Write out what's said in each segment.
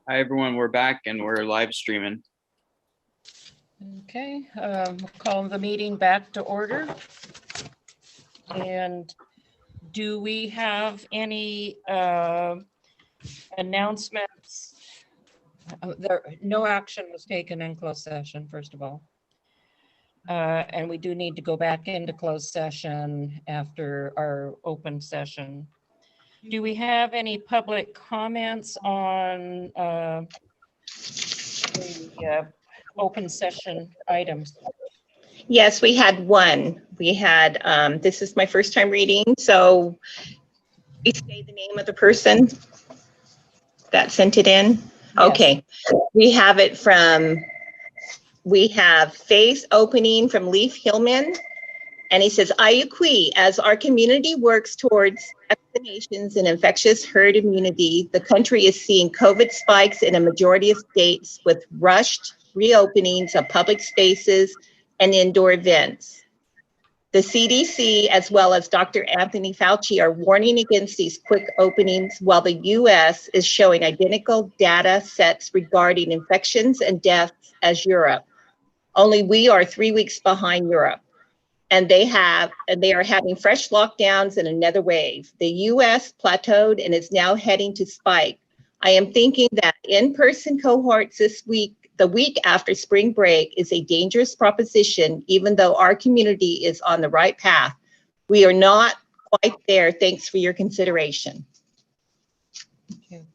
Hi, everyone. We're back and we're live streaming. Okay, we'll call the meeting back to order. And do we have any announcements? No action was taken in closed session, first of all. And we do need to go back into closed session after our open session. Do we have any public comments on the open session items? Yes, we had one. We had, this is my first time reading, so please say the name of the person that sent it in. Yes. Okay, we have it from, we have Face Opening from Leaf Hillman. And he says, I agree, as our community works towards vaccinations and infectious herd immunity, the country is seeing COVID spikes in a majority of states with rushed reopenings of public spaces and indoor events. The CDC, as well as Dr. Anthony Fauci, are warning against these quick openings, while the US is showing identical data sets regarding infections and deaths as Europe. Only we are 3 weeks behind Europe. And they are having fresh lockdowns and another wave. The US plateaued and is now heading to spike. I am thinking that in-person cohorts this week, the week after spring break, is a dangerous proposition, even though our community is on the right path. We are not quite there. Thanks for your consideration. Okay.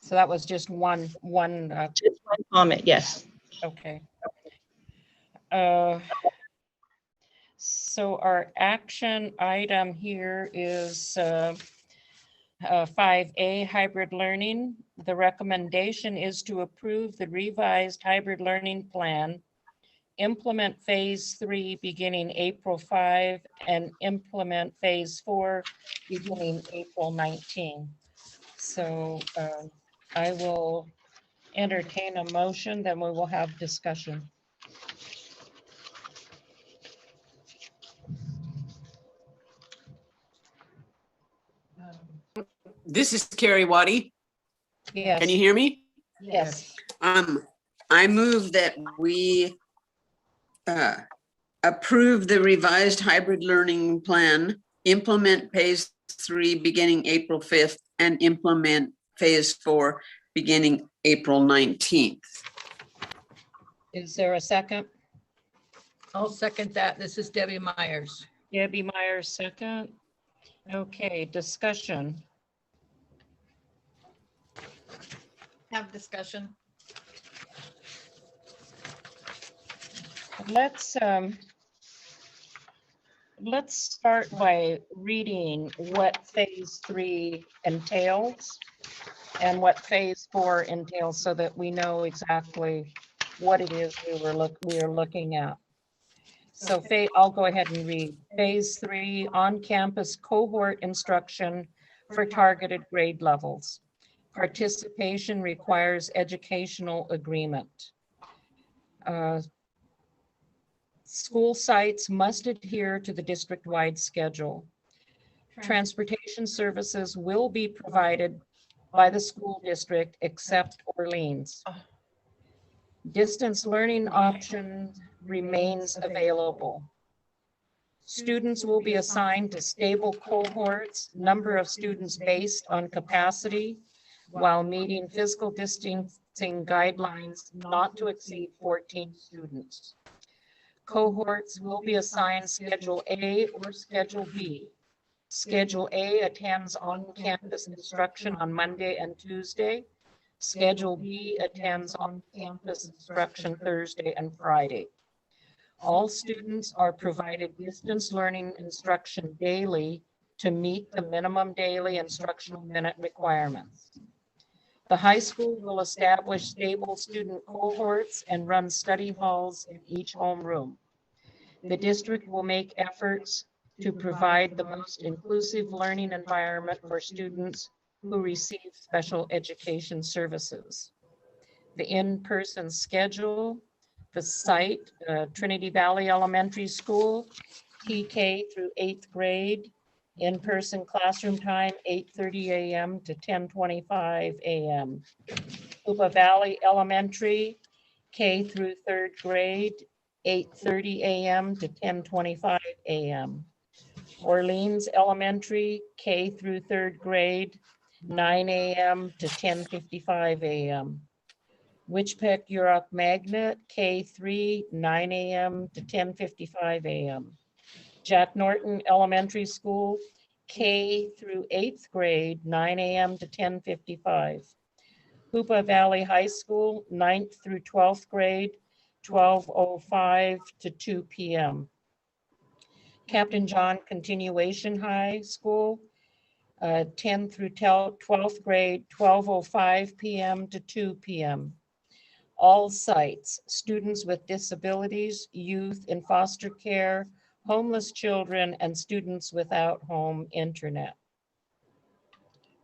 So that was just one. Just one comment, yes. Okay. So our action item here is 5A, hybrid learning. The recommendation is to approve the revised hybrid learning plan, implement phase 3 beginning April 5, and implement phase 4 beginning April 19. So I will entertain a motion, then we will have discussion. This is Carrie Waddy. Yes. Can you hear me? Yes. I move that we approve the revised hybrid learning plan, implement phase 3 beginning April 5th, and implement phase 4 beginning April 19th. Is there a second? I'll second that. This is Debbie Myers. Debbie Myers, second. Okay, discussion. Have discussion. Let's start by reading what phase 3 entails and what phase 4 entails, so that we know exactly what it is we are looking at. So I'll go ahead and read. Phase 3, on-campus cohort instruction for targeted grade levels. Participation requires educational agreement. School sites must adhere to the district-wide schedule. Transportation services will be provided by the school district except Orleans. Distance learning option remains available. Students will be assigned to stable cohorts, number of students based on capacity, while meeting physical distancing guidelines not to exceed 14 students. Cohorts will be assigned Schedule A or Schedule B. Schedule A attends on-campus instruction on Monday and Tuesday. Schedule B attends on-campus instruction Thursday and Friday. All students are provided distance learning instruction daily to meet the minimum daily instructional minute requirements. The high school will establish stable student cohorts and run study halls in each homeroom. The district will make efforts to provide the most inclusive learning environment for students who receive special education services. The in-person schedule, the site, Trinity Valley Elementary School, TK through 8th grade, in-person classroom time, 8:30 a.m. to 10:25 a.m. Hoopa Valley Elementary, K through third grade, 8:30 a.m. to 10:25 a.m. Orleans Elementary, K through third grade, 9 a.m. to 10:55 a.m. Witchpeck Yurok Magnet, K3, 9 a.m. to 10:55 a.m. Jack Norton Elementary School, K through 8th grade, 9 a.m. to 10:55. Hoopa Valley High School, 9th through 12th grade, 12:05 to 2 p.m. Captain John Continuation High School, 10 through 12th grade, 12:05 p.m. to 2 p.m. All sites, students with disabilities, youth in foster care, homeless children, and students without home internet.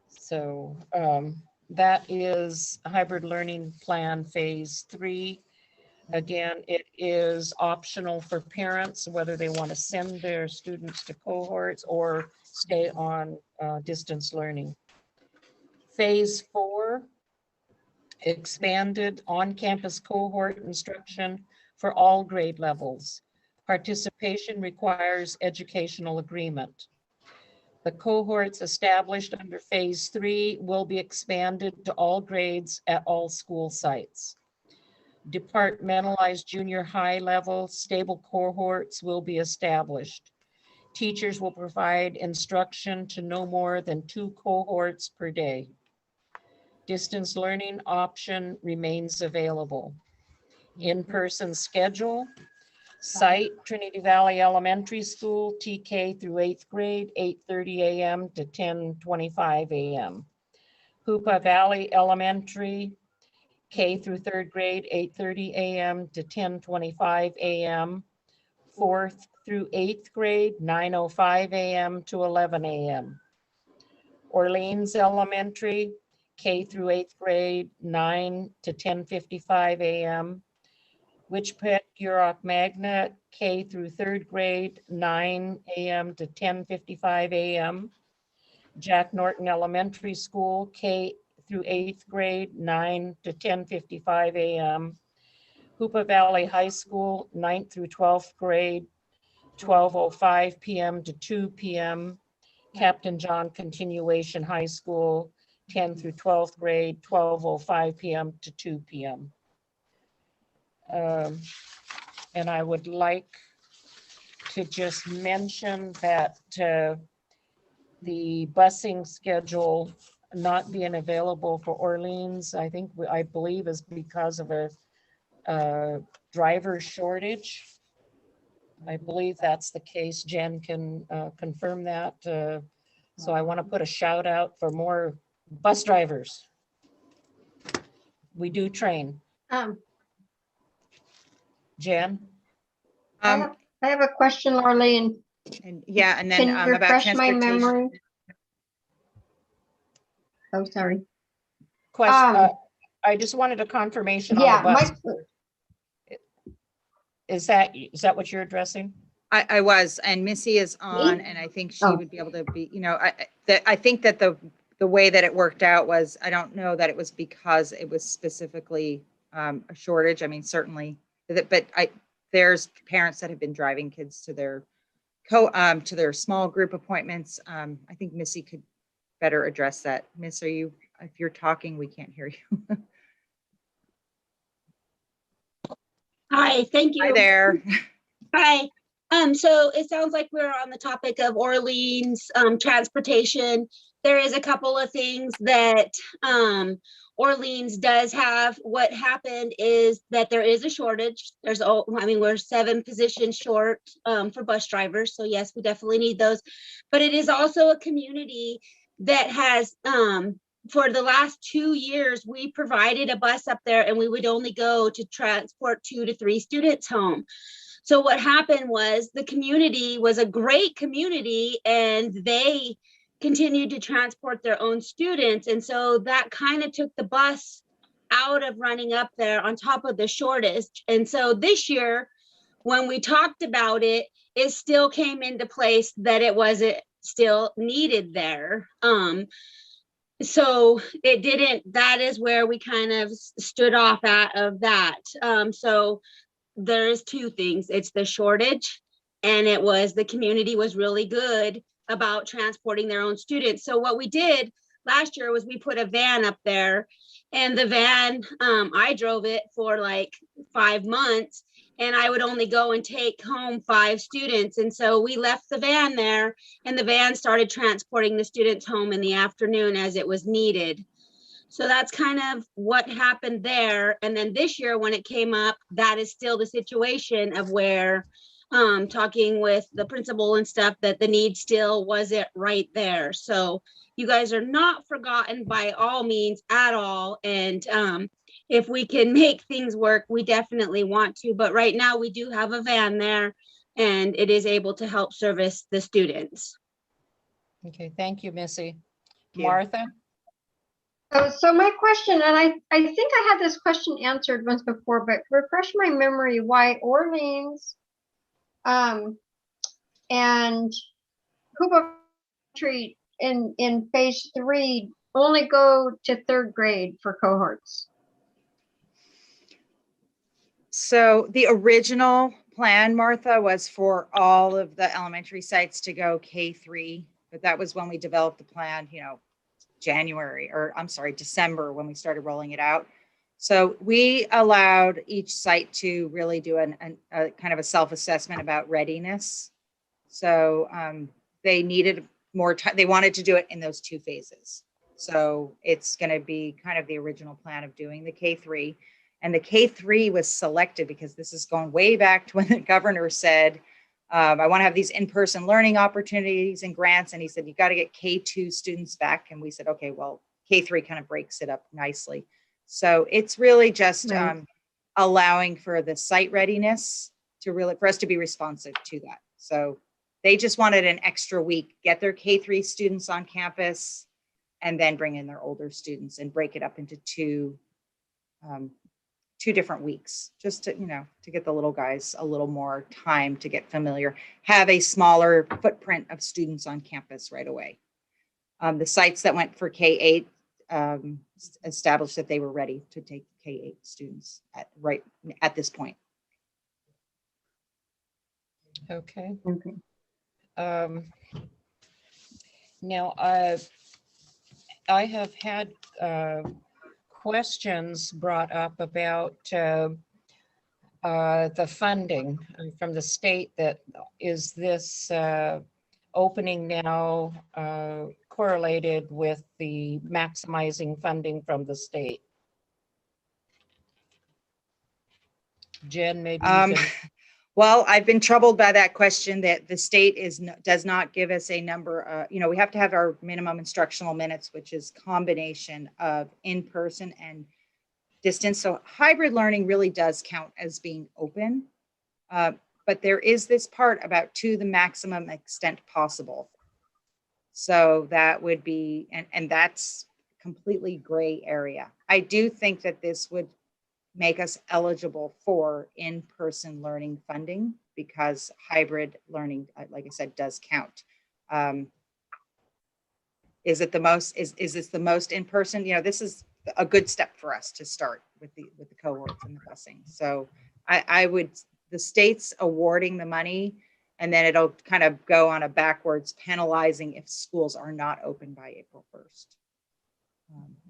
So that is hybrid learning plan phase 3. Again, it is optional for parents whether they want to send their students to cohorts or stay on distance learning. Phase 4, expanded on-campus cohort instruction for all grade levels. Participation requires educational agreement. The cohorts established under phase 3 will be expanded to all grades at all school sites. Departmentalized junior high level stable cohorts will be established. Teachers will provide instruction to no more than 2 cohorts per day. Distance learning option remains available. In-person schedule, site Trinity Valley Elementary School, TK through 8th grade, 8:30 a.m. to 10:25 a.m. Hoopa Valley Elementary, K through 3rd grade, 8:30 a.m. to 10:25 a.m. 4th through 8th grade, 9:05 a.m. to 11 a.m. Orleans Elementary, K through 8th grade, 9 to 10:55 a.m. Witchpeck Yurok Magnet, K through 3rd grade, 9 a.m. to 10:55 a.m. Jack Norton Elementary School, K through 8th grade, 9 to 10:55 a.m. Hoopa Valley High School, 9th through 12th grade, 12:05 p.m. to 2 p.m. Captain John Continuation High School, 10th through 12th grade, 12:05 p.m. to 2 p.m. And I would like to just mention that the busing schedule not being available for Orleans, I believe is because of a driver shortage. I believe that's the case. Jen can confirm that. So I want to put a shout out for more bus drivers. We do train. Jen? I have a question, Arlene. And yeah, and Can then you about refresh my transportation. memory? Oh, sorry. Question. I just wanted a confirmation on Yeah, the bus. Is that what you're addressing? I was, and Missy is on, and I think she Oh. would be able to be, I think that the way that it worked out was, I don't know that it was because it was specifically a shortage. I mean, certainly, but there's parents that have been driving kids to their to their small group appointments. I think Missy could better address that. Miss, if you're talking, we can't hear you. Hi, thank you. Hi there. Hi. So it sounds like we're on the topic of Orleans transportation. There is a couple of things that Orleans does have. What happened is that there is a shortage. We're 7 positions short for bus drivers. So yes, we definitely need those. But it is also a community that has for the last 2 years, we provided a bus up there and we would only go to transport 2 to 3 students home. So what happened was the community was a great community and they continued to transport their own students. And so that kind of took the bus out of running up there on top of the shortage. And so this year, when we talked about it, it still came into place that it wasn't still needed there. so it didn't, that is where we kind of stood off of that. So there's two things. It's the shortage, and it was the community was really good about transporting their own students. So what we did last year was we put a van up there, and the van, I drove it for like 5 months, and I would only go and take home 5 students. And so we left the van there, and the van started transporting the students home in the afternoon as it was needed. So that's kind of what happened there. And then this year when it came up, that is still the situation of where talking with the principal and stuff, that the need still wasn't right there. So you guys are not forgotten by all means at all. And if we can make things work, we definitely want to. But right now we do have a van there, and it is able to help service the students. Okay, thank you, Missy. you. Martha? So my question, and I think I had this question answered once before, but refresh my memory why Orleans and Hoopa Tree in phase 3 only go to 3rd grade for cohorts. So the original plan, Martha, was for all of the elementary sites to go K3, but that was when we developed the plan, you know, December when we started rolling it out. So we allowed each site to really do a kind of a self-assessment about readiness. So they needed more time. They wanted to do it in those 2 phases. So it's going to be kind of the original plan of doing the K3. And the K3 was selected because this is going way back to when the governor said, I want to have these in-person learning opportunities and grants. And he said, you got to get K2 students back. And we said, okay, well, K3 kind of breaks it up nicely. So it's really just allowing for the site readiness to really, for us to be responsive to that. So they just wanted an extra week, get their K3 students on campus, and then bring in their older students and break it up into 2 different weeks, just to, you know, to get the little guys a little more time to get familiar, have a smaller footprint of students on campus right away. The sites that went for K8 established that they were ready to take K8 students at this point. Okay. Okay. Now, I have had questions brought up about the funding from the state. That is this opening now correlated with the maximizing funding from the state? Jen, maybe you can. Well, I've been troubled by that question, that the state does not give us a number. You know, we have to have our minimum instructional minutes, which is combination of in-person and distance. So hybrid learning really does count as being open. But there is this part about to the maximum extent possible. So that would be, and that's completely gray area. I do think that this would make us eligible for in-person learning funding, because hybrid learning, like I said, does count. Is it the most, is this the most in-person? You know, this is a good step for us to start with the cohorts and the busing. So I would, the state's awarding the money, and then it'll kind of go on a backwards, penalizing if schools are not open by April 1st.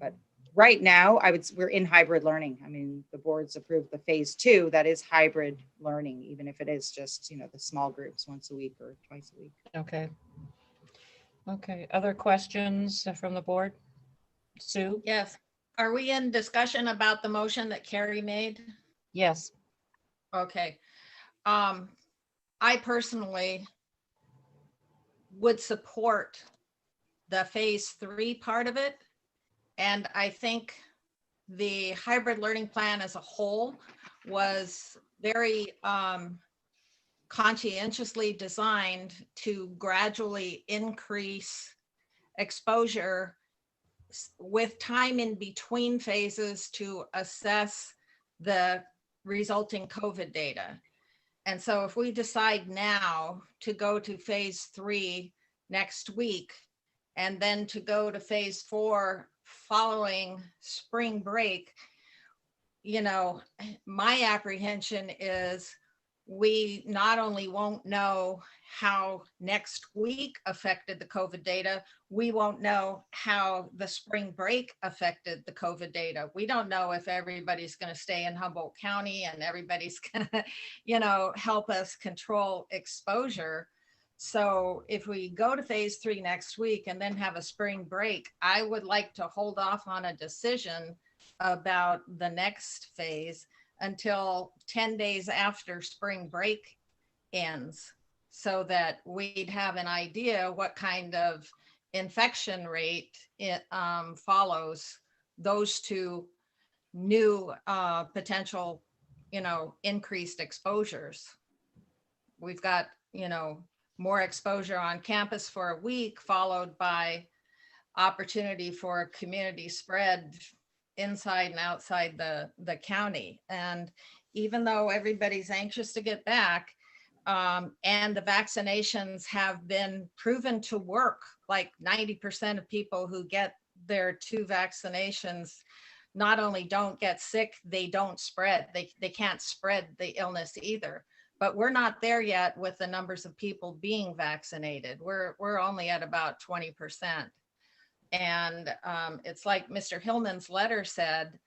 But right now, we're in hybrid learning. I mean, the board's approved the phase 2, that is hybrid learning, even if it is just, you know, the small groups once a week or twice a week. Okay. Okay, other questions from the board? Sue? Yes. Are we in discussion about the motion that Carrie made? Yes. Okay. I personally would support the phase 3 part of it. And I think the hybrid learning plan as a whole was very conscientiously designed to gradually increase exposure with time in between phases to assess the resulting COVID data. And so if we decide now to go to phase 3 next week, and then to go to phase 4 following spring break, you know, my apprehension is we not only won't know how next week affected the COVID data, we won't know how the spring break affected the COVID data. We don't know if everybody's going to stay in Humboldt County and everybody's going to, you know, help us control exposure. So if we go to phase 3 next week and then have a spring break, I would like to hold off on a decision about the next phase until 10 days after spring break ends, so that we'd have an idea what kind of infection rate it follows those two new potential, you know, increased exposures. We've got, you know, more exposure on campus for a week, followed by opportunity for community spread inside and outside the county. And even though everybody's anxious to get back, and the vaccinations have been proven to work, like 90% of people who get their 2 vaccinations not only don't get sick, they don't spread. They can't spread the illness either. But we're not there yet with the numbers of people being vaccinated. We're only at about 20%. And it's like Mr. Hillman's letter said,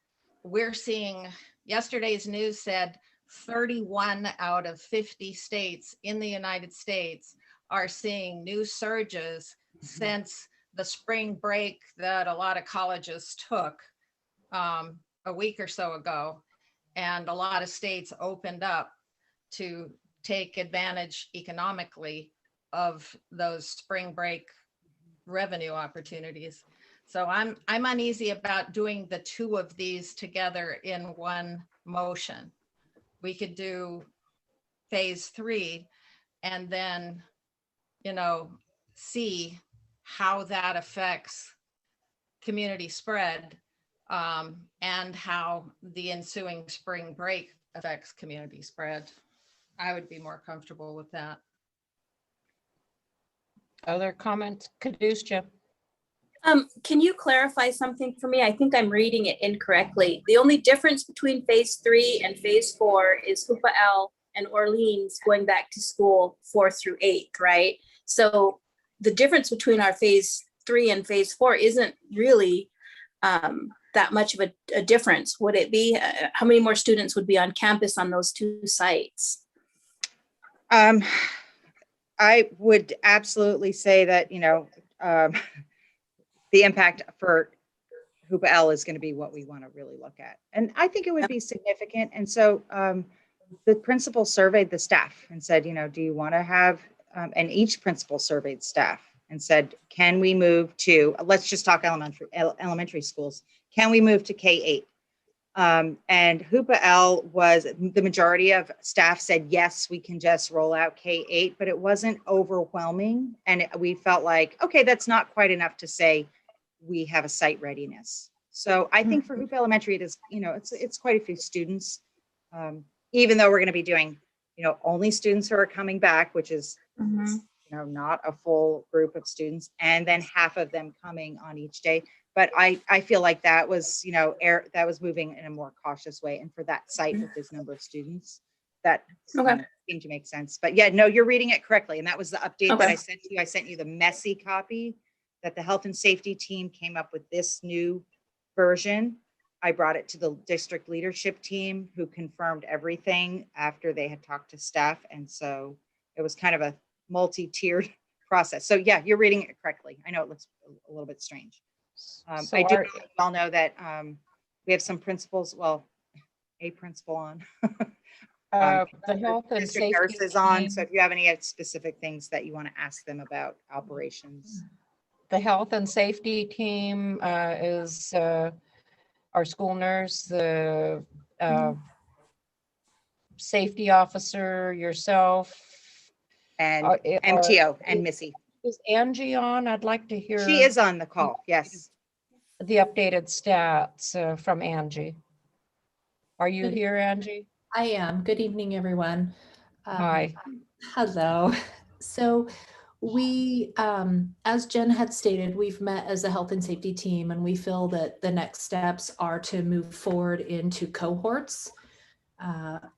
we're seeing, yesterday's news said 31 out of 50 states in the United States are seeing new surges since the spring break that a lot of colleges took a week or so ago. And a lot of states opened up to take advantage economically of those spring break revenue opportunities. So I'm uneasy about doing the 2 of these together in one motion. We could do phase 3 and then, you know, see how that affects community spread and how the ensuing spring break affects community spread. I would be more comfortable with that. Other comments? KTJUSD. Can you clarify something for me? I think I'm reading it incorrectly. The only difference between phase 3 and phase 4 is Hoopa L and Orleans going back to school 4th through 8th, right? So the difference between our phase 3 and phase 4 isn't really that much of a difference. Would it be? How many more students would be on campus on those 2 sites? I would absolutely say that, you know, the impact for Hoopa L is going to be what we want to really look at. And I think it would be significant. And so the principal surveyed the staff and said, you know, do you want to have, and each principal surveyed staff and said, can we move to, let's just talk elementary schools. Can we move to K-8? And Hoopa L was, the majority of staff said, yes, we can just roll out K-8, but it wasn't overwhelming. And we felt like, okay, that's not quite enough to say we have a site readiness. So I think for Hoopa Elementary, it is, you know, it's quite a few students, even though we're going to be doing, you know, only students who are coming back, which is, you know, not a full group of students, and then half of them coming on each day. But I feel like that was, you know, that was moving in a more cautious way. And for that site with this number of students, that seemed to make sense. But yeah, no, you're reading it correctly. And that was the update that I sent you. I sent you the messy copy that the health and safety team came up with this new version. I brought it to the district leadership team who confirmed everything after they had talked to staff. And so it was kind of a multi-tiered process. So yeah, you're reading it correctly. I know it looks a little bit strange. So I do all know that we have some principals, well, a principal on. The health and district safety nurses on. team, So if you have any specific things that you want to ask them about operations. the health and safety team is our school nurse, the safety officer, yourself. And MTO and Missy. Is Angie on? I'd like to hear. She is on the call, yes. The updated stats from Angie. Are you here, Angie? I am. Good evening, everyone. Hi. Hello. So We, as Jen had stated, we've met as a health and safety team, and we feel that the next steps are to move forward into cohorts.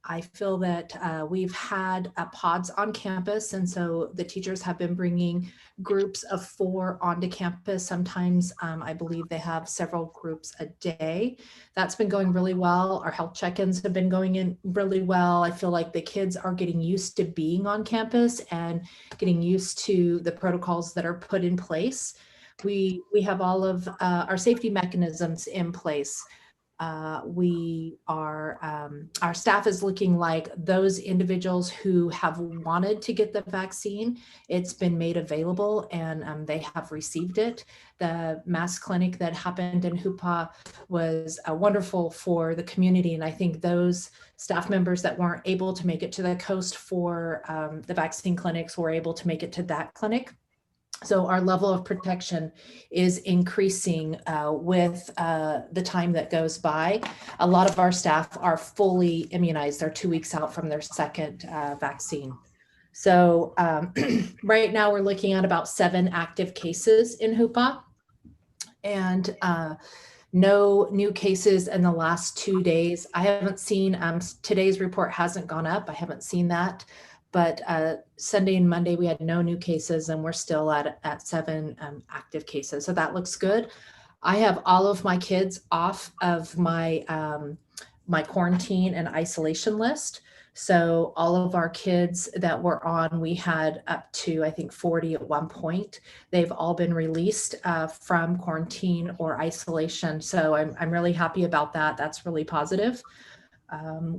I feel that we've had pods on campus, and so the teachers have been bringing groups of 4 onto campus. Sometimes I believe they have several groups a day. That's been going really well. Our health check-ins have been going in really well. I feel like the kids are getting used to being on campus and getting used to the protocols that are put in place. We have all of our safety mechanisms in place. Our staff is looking like those individuals who have wanted to get the vaccine. It's been made available, and they have received it. The mass clinic that happened in Hoopa was wonderful for the community. And I think those staff members that weren't able to make it to the coast for the vaccine clinics were able to make it to that clinic. So our level of protection is increasing with the time that goes by. A lot of our staff are fully immunized. They're 2 weeks out from their second vaccine. So right now we're looking at about 7 active cases in Hoopa, and no new cases in the last 2 days. I haven't seen, today's report hasn't gone up. I haven't seen that. But Sunday and Monday, we had no new cases, and we're still at 7 active cases. So that looks good. I have all of my kids off of my, my quarantine and isolation list. So all of our kids that were on, we had up to, I think, 40 at one point. They've all been released from quarantine or isolation. So I'm really happy about that. That's really positive.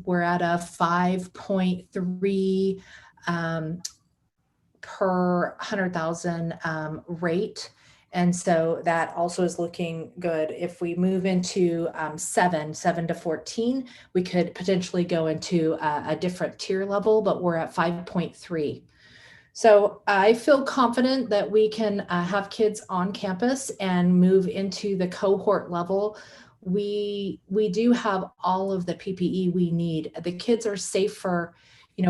We're at a 5.3 per 100,000 rate. And so that also is looking good. If we move into 7 to 14, we could potentially go into a different tier level, but we're at 5.3. So I feel confident that we can have kids on campus and move into the cohort level. We do have all of the PPE we need. The kids are safer,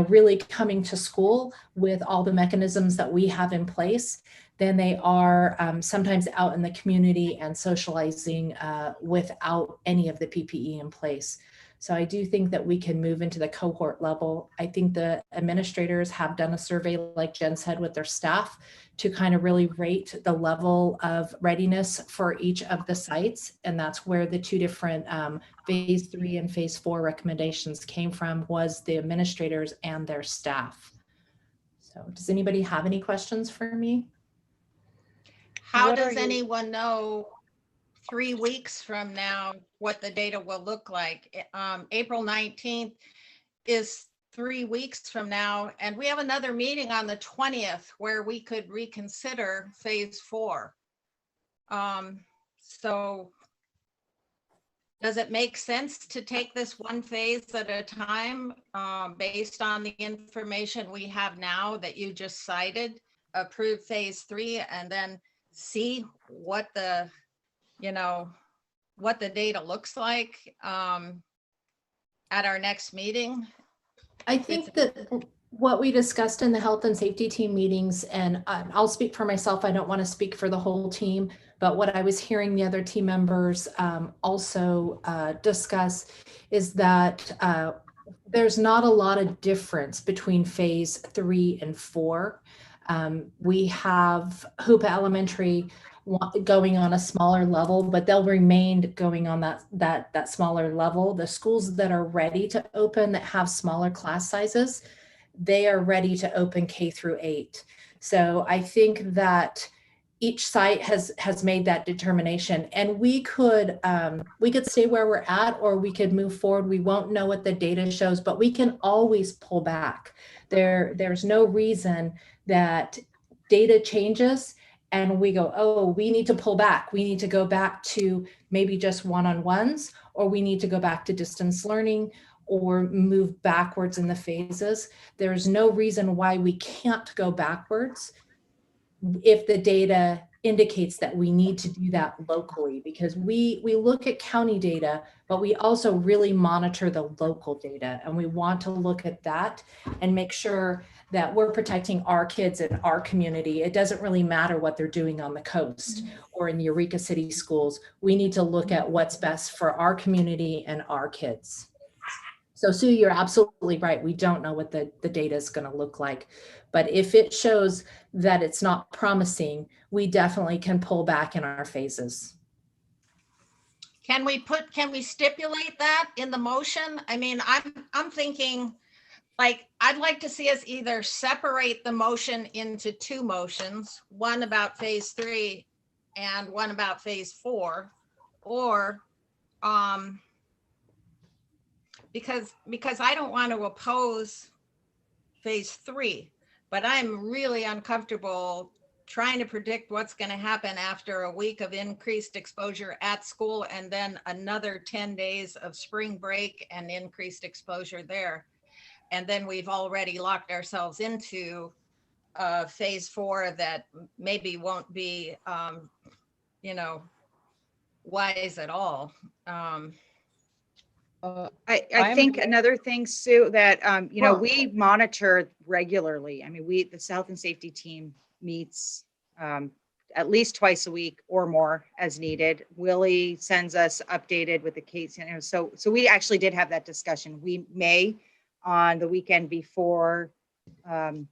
really coming to school with all the mechanisms that we have in place than they are sometimes out in the community and socializing without any of the PPE in place. So I do think that we can move into the cohort level. I think the administrators have done a survey, like Jen said, with their staff to kind of really rate the level of readiness for each of the sites. And that's where the 2 different phase 3 and phase 4 recommendations came from, was the administrators and their staff. So does anybody have any questions for me? How does anyone know 3 weeks from now what the data will look like? April 19th is 3 weeks from now, and we have another meeting on the 20th where we could reconsider phase 4. So does it make sense to take this one phase at a time based on the information we have now that you just cited, approve phase 3, and then see what the what the data looks like at our next meeting? I think that what we discussed in the health and safety team meetings, and I'll speak for myself, I don't want to speak for the whole team, but what I was hearing the other team members also discuss is that there's not a lot of difference between phase 3 and 4. We have Hoopa Elementary going on a smaller level, but they'll remain going on that smaller level. The schools that are ready to open, that have smaller class sizes, they are ready to open K through 8. So I think that each site has made that determination, and we could stay where we're at, or we could move forward. We won't know what the data shows, but we can always pull back. There's no reason that data changes and we go, oh, we need to pull back. We need to go back to maybe just one-on-ones, or we need to go back to distance learning, or move backwards in the phases. There's no reason why we can't go backwards if the data indicates that we need to do that locally, because we look at county data, but we also really monitor the local data, and we want to look at that and make sure that we're protecting our kids in our community. It doesn't really matter what they're doing on the coast or in Eureka City schools. We need to look at what's best for our community and our kids. So Sue, you're absolutely right. We don't know what the data is going to look like, but if it shows that it's not promising, we definitely can pull back in our phases. Can we stipulate that in the motion? I mean, I'm thinking, like, I'd like to see us either separate the motion into two motions, one about phase 3 and one about phase 4, or because I don't want to oppose phase 3, but I'm really uncomfortable trying to predict what's going to happen after a week of increased exposure at school and then another 10 days of spring break and increased exposure there. And then we've already locked ourselves into phase 4 that maybe won't be, wise at all. I think another thing, Sue, that, we monitor regularly. I mean, the health and safety team meets at least twice a week or more as needed. Willie sends us updated with the case. So we actually did have that discussion. We may, on the weekend before the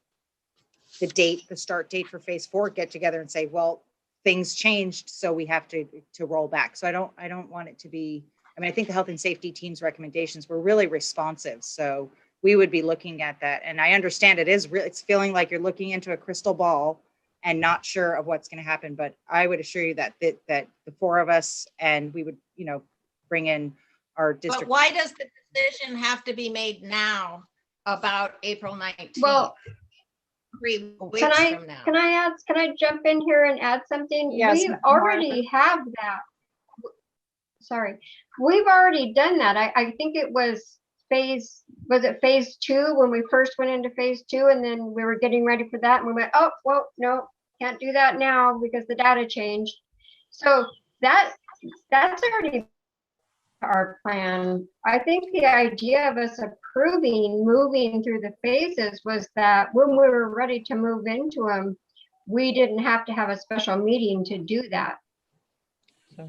start date for phase 4, get together and say, well, things changed, so we have to roll back. So I don't want it to be, I think the health and safety team's recommendations were really responsive. So we would be looking at that. And I understand it's feeling like you're looking into a crystal ball and not sure of what's going to happen. But I would assure you that the 4 of us, and we would, bring in our district. But why does the decision have to be made now about April 19th? Well, 3 weeks from now. Can I jump in here and add something? Yes, We already have that. Sorry, we've already done that. I think it was phase 2 when we first went into phase 2, and then we were getting ready for that, and we went, oh, well, no, can't do that now because the data changed. So that's already our plan. I think the idea of us approving moving through the phases was that when we were ready to move into them, we didn't have to have a special meeting to do that.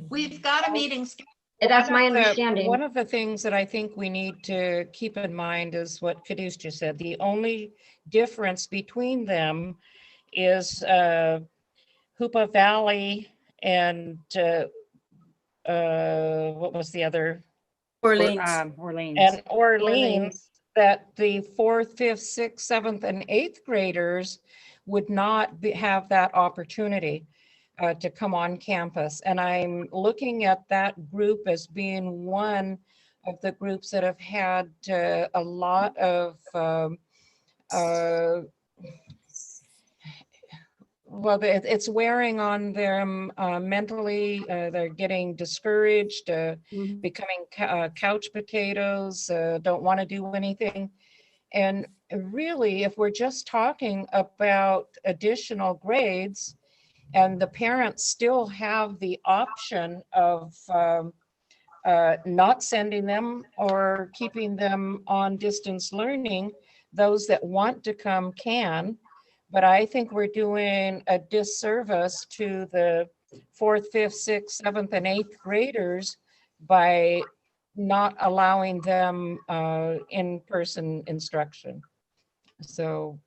We've got a meeting scheduled. That's my understanding. One of the things that I think we need to keep in mind is what Caduce just said. The only difference between them is Hoopa Valley and what was the other? Orleans. Orleans. And Orleans, that the 4th, 5th, 6th, 7th, and 8th graders would not have that opportunity to come on campus. And I'm looking at that group as being one of the groups that have had a lot of, it's wearing on them mentally. They're getting discouraged, becoming couch potatoes, don't want to do anything. And really, if we're just talking about additional grades, and the parents still have the option of not sending them or keeping them on distance learning, those that want to come can. But I think we're doing a disservice to the 4th, 5th, 6th, 7th, and 8th graders by not allowing them in-person instruction. So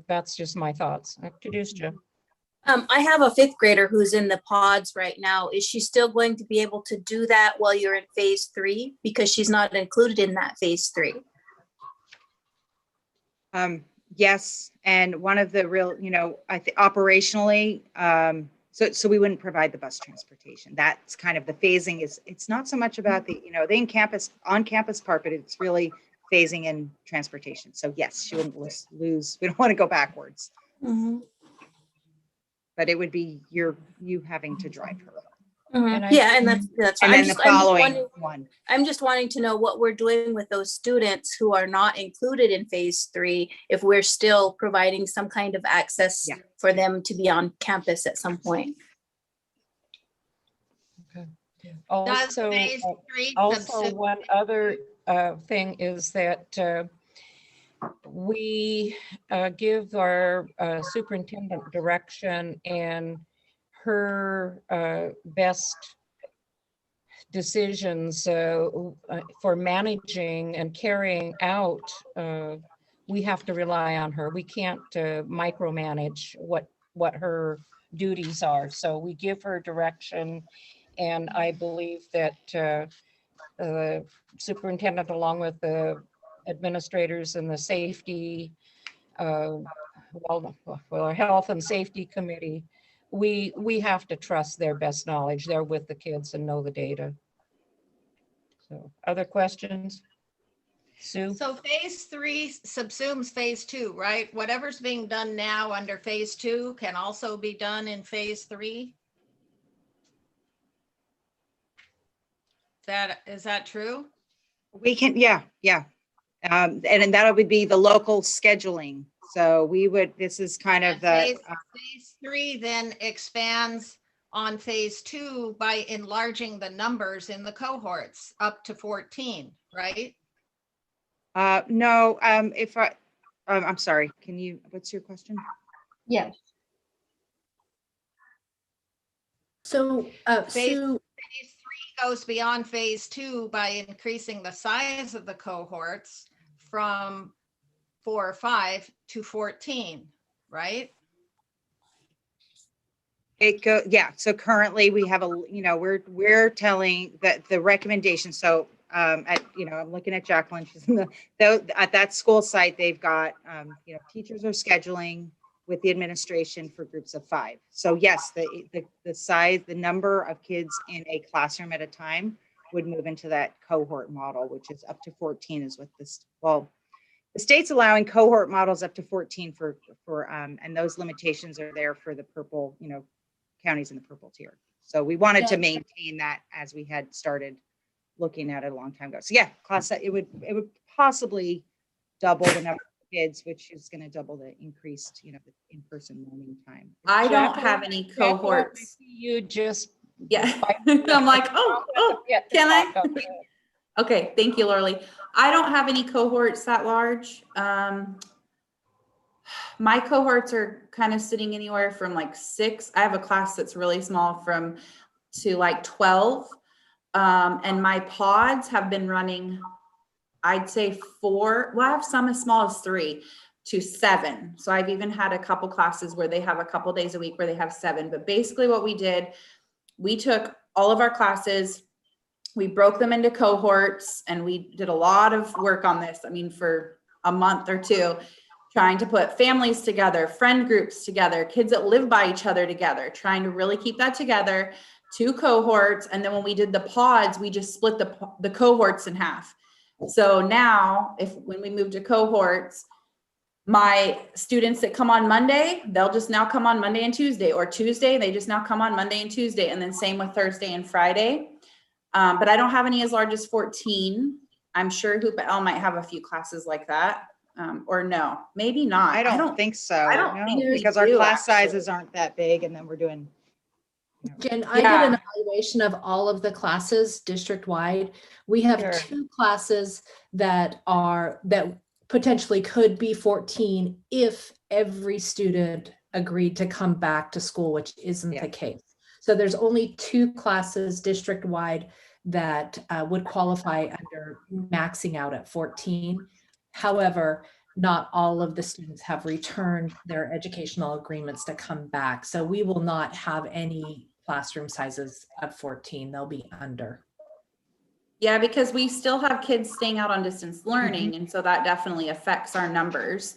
that's just my thoughts. KTJUSD. I have a 5th grader who's in the pods right now. Is she still going to be able to do that while you're in phase 3? Because she's not included in that phase 3. Yes, and one of the real, I think operationally, so we wouldn't provide the bus transportation. That's kind of the phasing it's not so much about the, the on-campus part, but it's really phasing in transportation. So yes, she wouldn't lose. We don't want to go backwards. Mm-hmm. But it would be you having to drive her. Mm-hmm. And that's and then the following one. I'm just wanting to know what we're doing with those students who are not included in phase 3, if we're still providing some kind of access for them to be on campus at some point. Does Also, phase three also subsume- one other thing is that we give our superintendent direction, and her best decisions for managing and carrying out, we have to rely on her. We can't micromanage what her duties are. So we give her direction, and I believe that the superintendent, along with the administrators and the safety, our health and safety committee, we have to trust their best knowledge. They're with the kids and know the data. So, other questions? Sue? So phase three subsumes phase two, right? Whatever's being done now under phase two can also be done in phase three? Is that true? We can, yeah. And that would be the local scheduling. So we would, this is kind of the, Phase three then expands on phase two by enlarging the numbers in the cohorts up to 14, right? no, if I'm sorry, what's your question? Yes. So, Phase Sue, phase three goes beyond phase two by increasing the size of the cohorts from 4 or 5 to 14, right? Yeah. So currently we have we're telling that the recommendation. So, I'm looking at Jacqueline, she's at that school site, they've got, teachers are scheduling with the administration for groups of 5. So yes, the size, the number of kids in a classroom at a time would move into that cohort model, which is up to 14 is what the state's allowing cohort models up to 14 and those limitations are there for the purple, counties in the purple tier. So we wanted to maintain that as we had started looking at it a long time ago. So yeah, it would possibly double the number of kids, which is going to double the increased, the in-person learning time. I don't have any cohorts. You just. Yeah. I'm like, oh, can I? Okay, thank you, Lorley. I don't have any cohorts that large. My cohorts are kind of sitting anywhere from like 6. I have a class that's really small to like 12. And my pods have been running, I'd say 4. Well, I have some as small as 3 to 7. So I've even had a couple classes where they have a couple days a week where they have 7. But basically what we did, we took all of our classes, we broke them into cohorts, and we did a lot of work on this. I mean, for a month or 2, trying to put families together, friend groups together, kids that live by each other together, trying to really keep that together, 2 cohorts. And then when we did the pods, we just split the cohorts in half. So now when we move to cohorts, my students that come on Monday, they'll just now come on Monday and Tuesday, or Tuesday, they just now come on Monday and Tuesday. And then same with Thursday and Friday. But I don't have any as large as 14. I'm sure Hoop L might have a few classes like that. Or no, maybe not. I don't think so. I don't think we because our do, class actually. sizes aren't that big, and then we're doing. Jen, I did an evaluation of all of the classes district-wide. We have Sure. 2 classes that potentially could be 14 if every student agreed to come back to school, which isn't the case. So there's only 2 classes district-wide that would qualify under maxing out at 14. However, not all of the students have returned their educational agreements to come back. So we will not have any classroom sizes at 14. They'll be under. Yeah, because we still have kids staying out on distance learning. And so that definitely affects our numbers.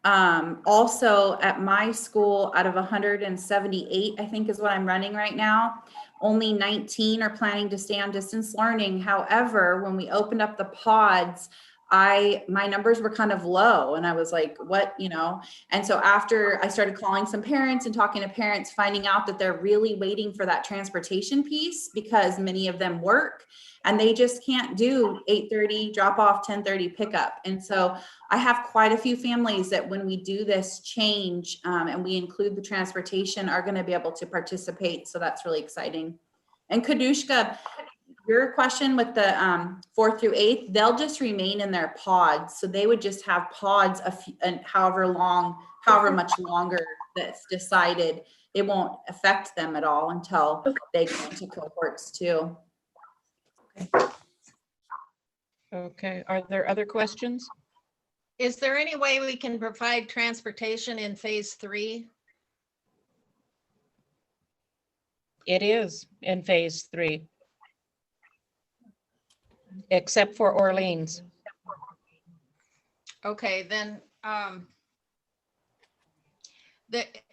Also at my school, out of 178, I think is what I'm running right now, only 19 are planning to stay on distance learning. However, when we opened up the pods, my numbers were kind of low, and I was like, what, and so after I started calling some parents and talking to parents, finding out that they're really waiting for that transportation piece because many of them work and they just can't do 8:30 drop off, 10:30 pickup. And so I have quite a few families that when we do this change and we include the transportation are going to be able to participate. So that's really exciting. And Kadushka, your question with the 4th through 8th, they'll just remain in their pods. So they would just have pods and however much longer that's decided. It won't affect them at all until they go into cohorts 2. Okay, are there other questions? Is there any way we can provide transportation in phase 3? It is in phase 3. Except for Orleans. Okay, then,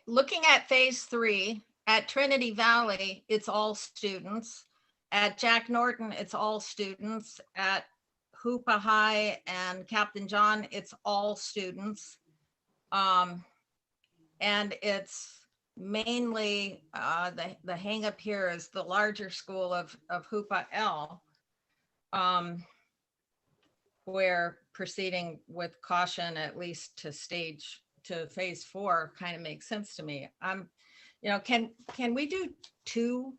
looking at phase 3, at Trinity Valley, it's all students. At Jack Norton, it's all students. At Hoopa High and Captain John, it's all students. And it's mainly, the hang up here is the larger school of Hoopa L. Where proceeding with caution, at least to phase 4 kind of makes sense to me. Can we do 2?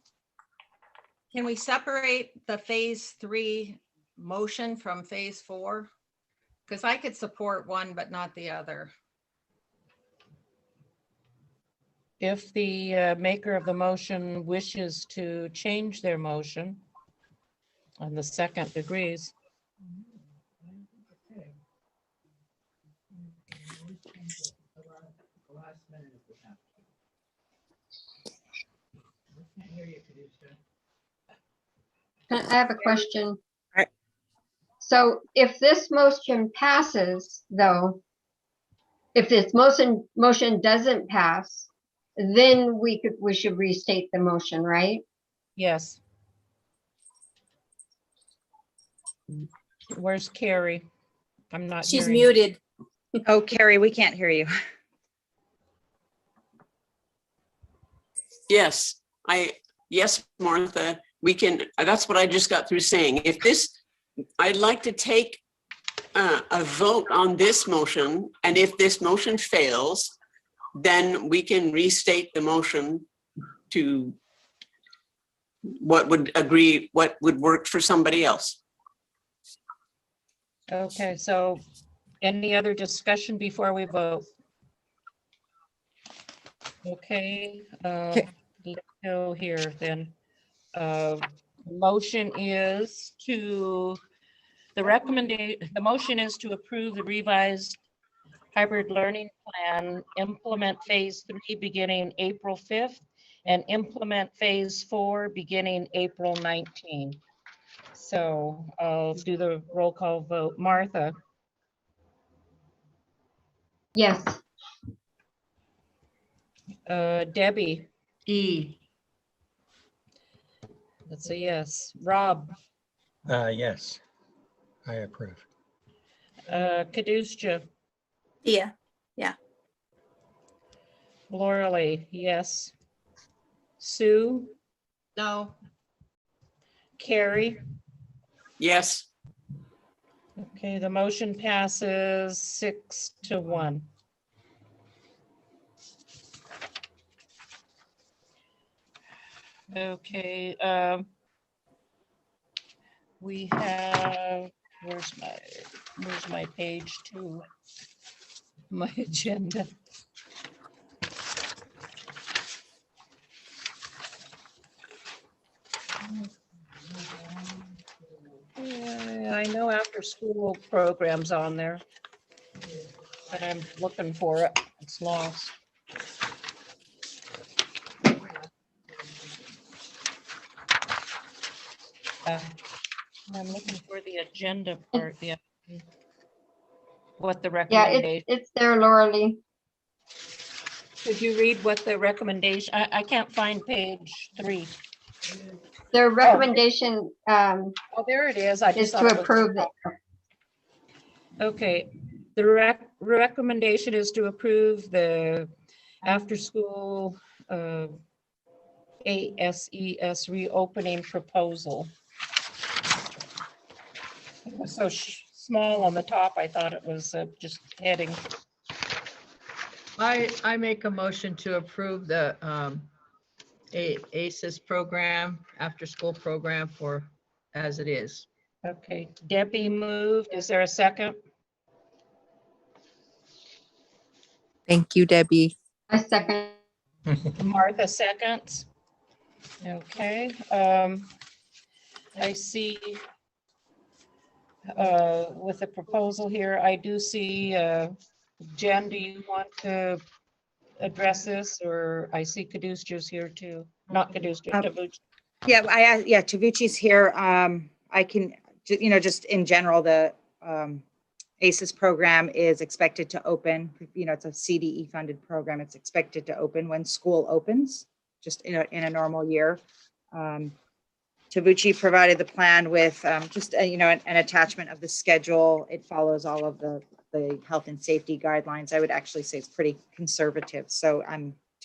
Can we separate the phase 3 motion from phase 4? Because I could support one, but not the other. If the maker of the motion wishes to change their motion and the second agrees. I have a question. Right. So if this motion passes, though, if this motion doesn't pass, then we should restate the motion, right? Yes. Where's Carrie? I'm not She's hearing. muted. Oh, Carrie, we can't hear you. Yes, Martha, we can, that's what I just got through saying. If this, I'd like to take a vote on this motion, and if this motion fails, then we can restate the motion to what would work for somebody else. Okay, so any other discussion before we vote? Okay, let's go here then. Motion is to, the motion is to approve the revised hybrid learning plan, implement phase 3 beginning April 5th, and implement phase 4 beginning April 19th. So I'll do the roll call vote. Martha? Yes. Debbie? E. That's a yes. Rob? Yes, I approve. Kadusha? Yeah. Lauralee, yes. Sue? No. Carrie? Yes, Okay, the motion passes 6-1. Okay, we have, where's my page 2? My agenda. Yeah, I know after school programs on there, but I'm looking for it. It's lost. I'm looking for the agenda part. Yeah. What the Yeah, recommendation? it's there, Lauralee. Could you read what the recommendation? I can't find page 3. Their recommendation Oh, there it is. I is just thought to it was- approve it. Okay, the recommendation is to approve the after-school ASES reopening proposal. It was so small on the top, I thought it was just heading. I make a motion to approve the ACES program, after-school program for as it is. Okay, Debbie moved. Is there a second? Thank you, Debbie. A second. Martha seconds. Okay, I see with the proposal here, I do see, Jen, do you want to address this, or I see Caduceus here too? Not Caduceus, Tavucci. Yeah, Tavucci's here. I can, just in general, the ACES program is expected to open, it's a CDE funded program. It's expected to open when school opens, just in a normal year. Tavucci provided the plan with just, an attachment of the schedule. It follows all of the health and safety guidelines. I would actually say it's pretty conservative. So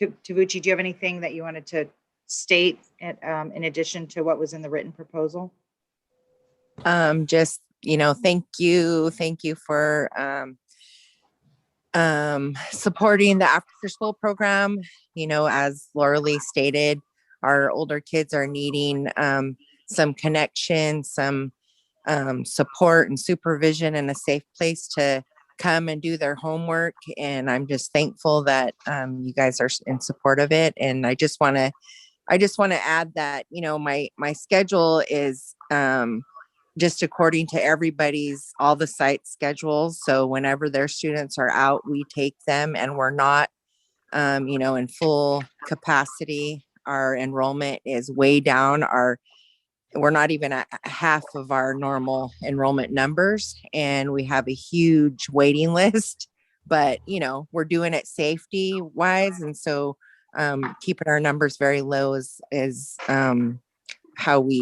Tavucci, do you have anything that you wanted to state in addition to what was in the written proposal? Just, thank you for supporting the after school program. As Laura Lee stated, our older kids are needing some connection, some support and supervision, and a safe place to come and do their homework. And I'm just thankful that you guys are in support of it. And I just want to add that, my schedule is just according to all the site schedules. So whenever their students are out, we take them, and we're not, in full capacity. Our enrollment is way down. We're not even at half of our normal enrollment numbers, and we have a huge waiting list, but we're doing it safety wise. And so keeping our numbers very low is how we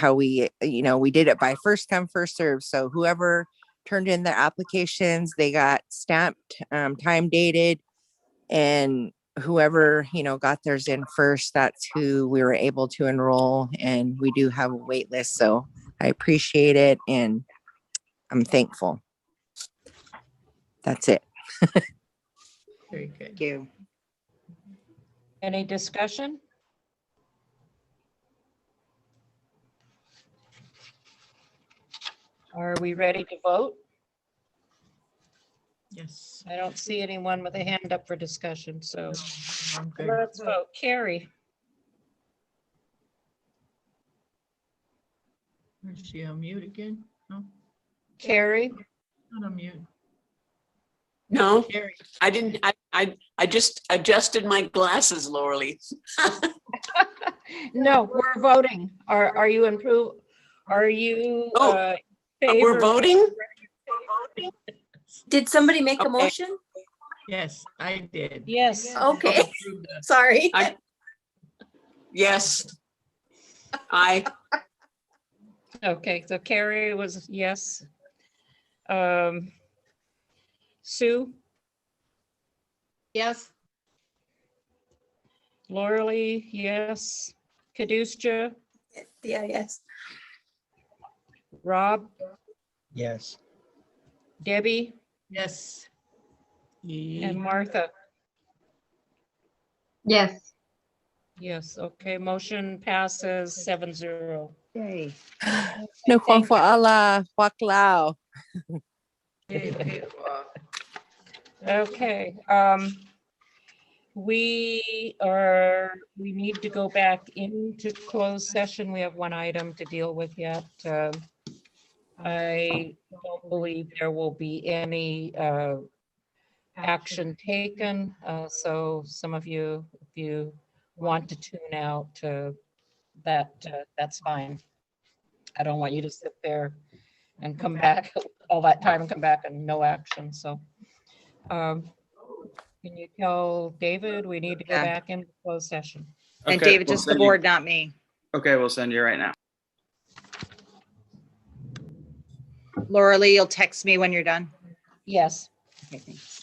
we did it by first come, first serve. So whoever turned in their applications, they got stamped, time dated, and whoever, got theirs in first, that's who we were able to enroll. And we do have a wait list. So I appreciate it, and I'm thankful. That's it. Very good. Thank you. Any discussion? Are we ready to vote? Yes. I don't see anyone with a hand up for discussion, so I'm good. let's vote. Carrie, Is she on mute again? No, Carrie, not on mute. No, Carrie. I didn't. I just adjusted my glasses, Laura Lee. no, we're voting. Are you improve? Are you? Oh, favor? we're voting? Did somebody make a Okay. motion? Yes, I did. Yes. Okay, sorry. Yes. I. Okay, so Carrie was yes. Sue, Yes. Laura Lee, yes. Caduceus, Yeah, yes. Rob, Yes. Debbie, Yes. and Martha. Yes. Yes, okay, motion passes 7-0. Yay. No Juan for Allah, Waklao. Okay, we need to go back into closed session. We have one item to deal with yet. I don't believe there will be any action taken. So some of you, if you want to tune out, that's fine. I don't want you to sit there and come back all that time and come back and no action. So can you tell David we need to go Yeah. back into closed session? And Okay, David, we'll just the send you- board, not me. Okay, we'll send you right now. Laura Lee, you'll text me when you're done. Yes. Okay, thanks.